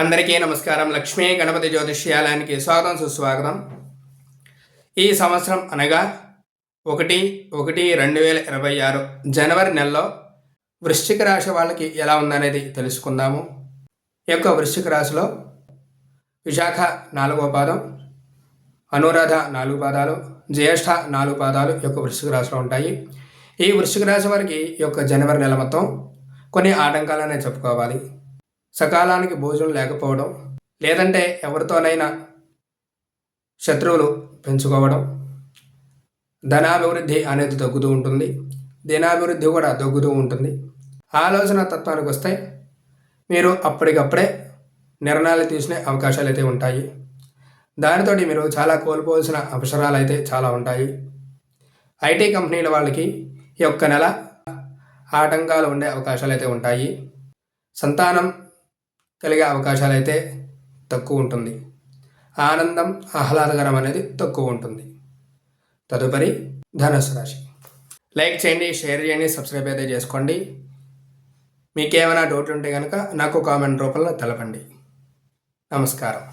అందరికీ నమస్కారం. లక్ష్మీ గణపతి జ్యోతిష్యాలయానికి స్వాగతం, సుస్వాగతం. ఈ సంవత్సరం అనగా 1/1/2026 జనవరి నెలలో వృశ్చిక రాశి వాళ్ళకి ఎలా ఉందనేది తెలుసుకుందాము. ఈ యొక్క వృశ్చిక రాశిలో విశాఖ 4వ పాదం, అనురాధ 4 పాదాలు, జ్యేష్ఠ 4 పాదాలు ఈ యొక్క వృశ్చిక రాశిలో ఉంటాయి. ఈ వృశ్చిక రాశి వారికి ఈ యొక్క జనవరి నెల మొత్తం కొన్ని ఆటంకాలనే చెప్పుకోవాలి. సకాలానికి భోజనం లేకపోవడం, లేదంటే ఎవరితోనైనా శత్రువులు పెంచుకోవడం, ధనాభివృద్ధి అనేది తగ్గుతూ ఉంటుంది, దినాభివృద్ధి కూడా తగ్గుతూ ఉంటుంది. ఆలోచన తత్వానికి వస్తే మీరు అప్పటికప్పుడే నిర్ణయాలు తీసుకునే అవకాశాలు అయితే ఉంటాయి. దానితోటి మీరు చాలా కోల్పోవలసిన అవసరాలు అయితే చాలా ఉంటాయి. ఐటీ కంపెనీల వాళ్ళకి ఈ యొక్క నెల ఆటంకాలు ఉండే అవకాశాలు అయితే ఉంటాయి. సంతానం కలిగే అవకాశాలు అయితే తక్కువ ఉంటుంది. ఆనందం, ఆహ్లాదకరం అనేది తక్కువ ఉంటుంది. తదుపరి ధనుసు రాశి. లైక్ చేయండి, షేర్ చేయండి, సబ్స్క్రైబ్ అయితే చేసుకోండి. మీకేమైనా డౌట్ ఉంటే కనుక నాకు కామెంట్ రూపంలో తెలపండి. నమస్కారం.